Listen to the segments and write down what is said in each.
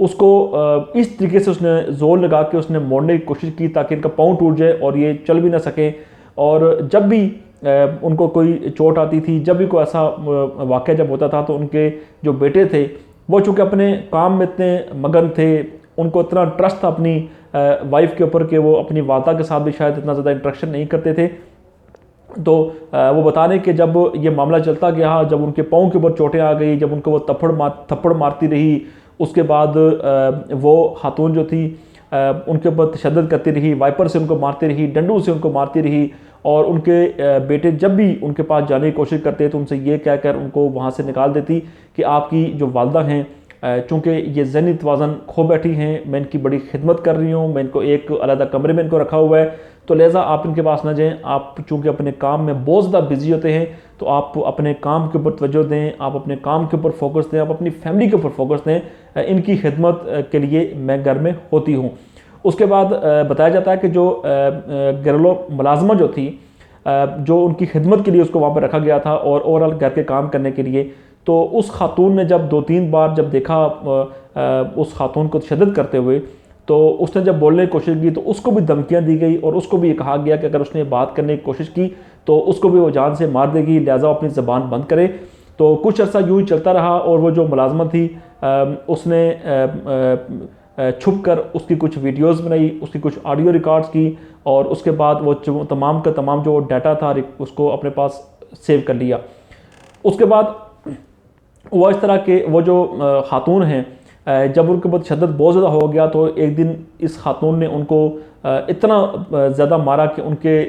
اس کو اس طریقے سے اس نے زور لگا کے اس نے موڑنے کی کوشش کی تاکہ ان کا پاؤں ٹوٹ جائے اور یہ چل بھی نہ سکیں. اور جب بھی ان کو کوئی چوٹ آتی تھی, جب بھی کوئی ایسا واقعہ جب ہوتا تھا, تو ان کے جو بیٹے تھے وہ چونکہ اپنے کام میں اتنے مگن تھے, ان کو اتنا ٹرسٹ تھا اپنی وائف کے اوپر کہ وہ اپنی والدہ کے ساتھ بھی شاید اتنا زیادہ انٹریکشن نہیں کرتے تھے. تو وہ بتا رہے کہ جب یہ معاملہ چلتا گیا, جب ان کے پاؤں کے اوپر چوٹیں آ گئی, جب ان کو وہ تھپڑ مارتی رہی, اس کے بعد وہ خاتون جو تھی ان کے اوپر تشدد کرتی رہی, وائپر سے ان کو مارتی رہی, ڈنڈوں سے ان کو مارتی رہی, اور ان کے بیٹے جب بھی ان کے پاس جانے کی کوشش کرتے تو ان سے یہ کہہ کر ان کو وہاں سے نکال دیتی کہ آپ کی جو والدہ ہیں چونکہ یہ ذہنی توازن کھو بیٹھی ہیں, میں ان کی بڑی خدمت کر رہی ہوں, میں ان کو ایک علیحدہ کمرے میں ان کو رکھا ہوا ہے, تو لہٰذا آپ ان کے پاس نہ جائیں. آپ چونکہ اپنے کام میں بہت زیادہ بزی ہوتے ہیں, تو آپ اپنے کام کے اوپر توجہ دیں, آپ اپنے کام کے اوپر فوکس دیں, آپ اپنی فیملی کے اوپر فوکس دیں, ان کی خدمت کے لیے میں گھر میں ہوتی ہوں. اس کے بعد بتایا جاتا ہے کہ جو گھریلو ملازمہ جو تھی, جو ان کی خدمت کے لیے اس کو وہاں پہ رکھا گیا تھا اور اوورآل گھر کے کام کرنے کے لیے, تو اس خاتون نے جب 2-3 بار جب دیکھا اس خاتون کو تشدد کرتے ہوئے, تو اس نے جب بولنے کی کوشش کی تو اس کو بھی دھمکیاں دی گئی, اور اس کو بھی یہ کہا گیا کہ اگر اس نے بات کرنے کی کوشش کی تو اس کو بھی وہ جان سے مار دے گی, لہٰذا اپنی زبان بند کرے. تو کچھ عرصہ یوں ہی چلتا رہا, اور وہ جو ملازمہ تھی اس نے چھپ کر اس کی کچھ ویڈیوز بنائی, اس کی کچھ آڈیو ریکارڈز کی, اور اس کے بعد وہ تمام کا تمام جو ڈیٹا تھا اس کو اپنے پاس سیو کر لیا. اس کے بعد وہ اس طرح کہ وہ جو خاتون ہیں, جب ان کے اوپر تشدد بہت زیادہ ہو گیا, تو ایک دن اس خاتون نے ان کو اتنا زیادہ مارا کہ ان کے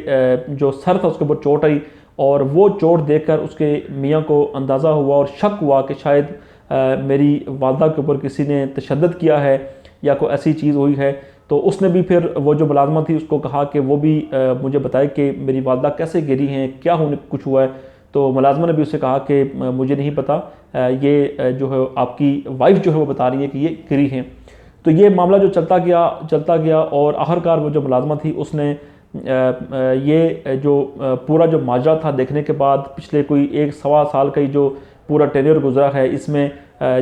جو سر تھا اس کے اوپر چوٹ آئی, اور وہ چوٹ دیکھ کر اس کے میاں کو اندازہ ہوا اور شک ہوا کہ شاید میری والدہ کے اوپر کسی نے تشدد کیا ہے یا کوئی ایسی چیز ہوئی ہے. تو اس نے بھی پھر وہ جو ملازمہ تھی اس کو کہا کہ وہ بھی مجھے بتائے کہ میری والدہ کیسے گری ہیں, کیا ہونے کچھ ہوا ہے. تو ملازمہ نے بھی اسے کہا کہ مجھے نہیں پتا, یہ جو ہے آپ کی وائف جو ہے وہ بتا رہی ہے کہ یہ گری ہیں. تو یہ معاملہ جو چلتا گیا, اور آخرکار وہ جو ملازمہ تھی اس نے یہ جو پورا جو ماجرا تھا دیکھنے کے بعد, پچھلے کوئی 1-1.25 سال کا ہی جو پورا ٹینیور گزرا ہے, اس میں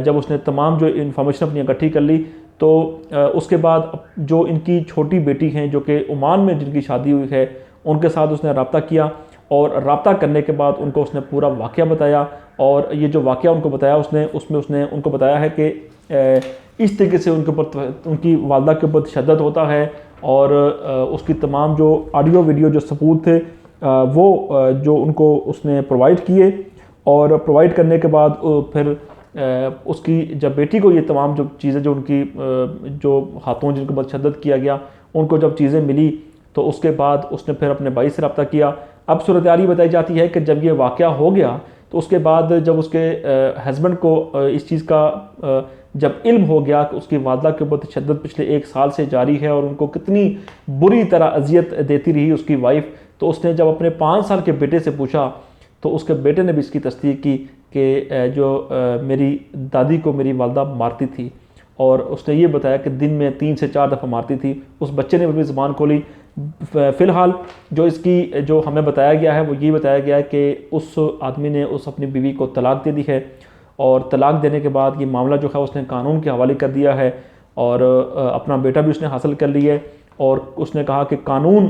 جب اس نے تمام جو انفارمیشن اپنی اکٹھی کر لی, تو اس کے بعد جو ان کی چھوٹی بیٹی ہیں جو کہ عمان میں جن کی شادی ہوئی ہے, ان کے ساتھ اس نے رابطہ کیا, اور رابطہ کرنے کے بعد ان کو اس نے پورا واقعہ بتایا. اور یہ جو واقعہ ان کو بتایا اس نے ان کو بتایا ہے کہ اس طریقے سے ان کے اوپر ان کی والدہ کے اوپر تشدد ہوتا ہے, اور اس کی تمام جو آڈیو ویڈیو جو ثبوت تھے وہ جو ان کو اس نے پرووائڈ کیے, اور پرووائڈ کرنے کے بعد پھر اس کی جب بیٹی کو یہ تمام جو چیزیں جو ان کی جو خاتون جن کے اوپر تشدد کیا گیا ان کو جب چیزیں ملی, تو اس کے بعد اس نے پھر اپنے بھائی سے رابطہ کیا. اب صورتحال یہ بتائی جاتی ہے کہ جب یہ واقعہ ہو گیا تو اس کے بعد جب اس کے ہسبینڈ کو اس چیز کا جب علم ہو گیا کہ اس کی والدہ کے اوپر تشدد پچھلے 1 سال سے جاری ہے اور ان کو کتنی بری طرح اذیت دیتی رہی اس کی وائف, تو اس نے جب اپنے 5 سال کے بیٹے سے پوچھا تو اس کے بیٹے نے بھی اس کی تصدیق کی کہ جو میری دادی کو میری والدہ مارتی تھی, اور اس نے یہ بتایا کہ دن میں 3 سے 4 دفعہ مارتی تھی. اس بچے نے بھی زبان کھولی. فی الحال جو اس کی جو ہمیں بتایا گیا ہے وہ یہ بتایا گیا ہے کہ اس آدمی نے اس اپنی بیوی کو طلاق دے دی ہے, اور طلاق دینے کے بعد یہ معاملہ جو ہے اس نے قانون کے حوالے کر دیا ہے, اور اپنا بیٹا بھی اس نے حاصل کر لی ہے. اور اس نے کہا کہ قانون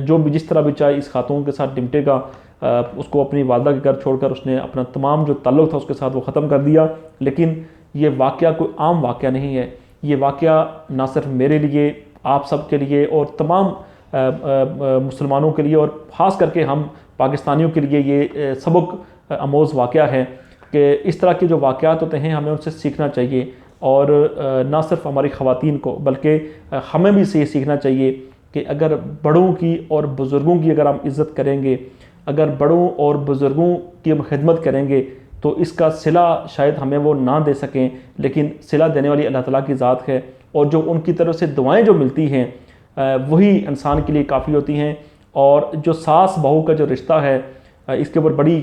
جو بھی جس طرح بھی چاہے اس خاتون کے ساتھ نمٹے گا, اس کو اپنی والدہ کے گھر چھوڑ کر اس نے اپنا تمام جو تعلق تھا اس کے ساتھ وہ ختم کر دیا. لیکن یہ واقعہ کوئی عام واقعہ نہیں ہے, یہ واقعہ نہ صرف میرے لیے, آپ سب کے لیے, اور تمام مسلمانوں کے لیے, اور خاص کر کے ہم پاکستانیوں کے لیے یہ سبق آموز واقعہ ہے کہ اس طرح کے جو واقعات ہوتے ہیں ہمیں ان سے سیکھنا چاہیے. اور نہ صرف ہماری خواتین کو بلکہ ہمیں بھی یہ سیکھنا چاہیے کہ اگر بڑوں کی اور بزرگوں کی اگر ہم عزت کریں گے, اگر بڑوں اور بزرگوں کی ہم خدمت کریں گے, تو اس کا صلہ شاید ہمیں وہ نہ دے سکیں, لیکن صلہ دینے والی اللہ تعالیٰ کی ذات ہے, اور جو ان کی طرف سے دعائیں جو ملتی ہیں وہی انسان کے لیے کافی ہوتی ہیں. اور جو ساس بہو کا جو رشتہ ہے اس کے اوپر بڑی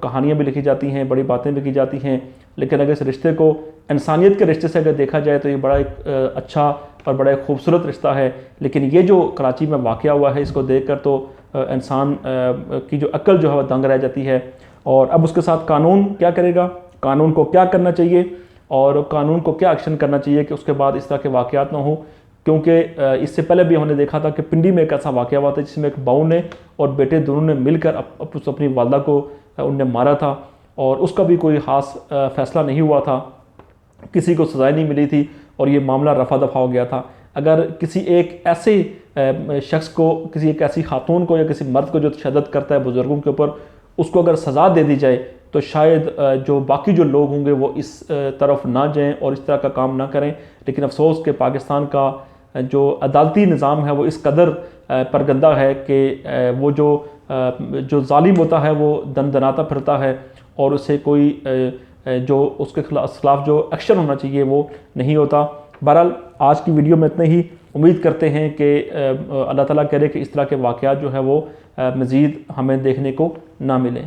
کہانیاں بھی لکھی جاتی ہیں, بڑی باتیں لکھی جاتی ہیں, لیکن اگر اس رشتے کو انسانیت کے رشتے سے اگر دیکھا جائے تو یہ بڑا ایک اچھا اور بڑا ایک خوبصورت رشتہ ہے. لیکن یہ جو کراچی میں واقعہ ہوا ہے اس کو دیکھ کر تو انسان کی جو عقل جو ہے وہ دنگ رہ جاتی ہے. اور اب اس کے ساتھ قانون کیا کرے گا, قانون کو کیا کرنا چاہیے, اور قانون کو کیا ایکشن کرنا چاہیے کہ اس کے بعد اس طرح کے واقعات نہ ہوں، کیونکہ اس سے پہلے بھی ہم نے دیکھا تھا کہ پنڈی میں ایک ایسا واقعہ ہوا تھا جس میں ایک باؤ نے اور بیٹے دونوں نے مل کر اپنی والدہ کو ان نے مارا تھا، اور اس کا بھی کوئی خاص فیصلہ نہیں ہوا تھا، کسی کو سزائے نہیں ملی تھی اور یہ معاملہ رفع دفع ہو گیا تھا۔ اگر کسی ایک ایسے شخص کو، کسی ایک ایسی خاتون کو یا کسی مرد کو جو تشدد کرتا ہے بزرگوں کے اوپر، اس کو اگر سزا دے دی جائے تو شاید جو باقی جو لوگ ہوں گے وہ اس طرف نہ جائیں اور اس طرح کا کام نہ کریں۔ لیکن افسوس کہ پاکستان کا جو عدالتی نظام ہے وہ اس قدر پرگندہ ہے کہ وہ جو ظالم ہوتا ہے وہ دن دناتا پھرتا ہے، اور اسے کوئی جو اس کے خلاف جو ایکشن ہونا چاہیے وہ نہیں ہوتا۔ بہرحال آج کی ویڈیو میں اتنے ہی، امید کرتے ہیں کہ اللہ تعالیٰ کرے کہ اس طرح کے واقعات جو ہے وہ مزید ہمیں دیکھنے کو نہ ملیں۔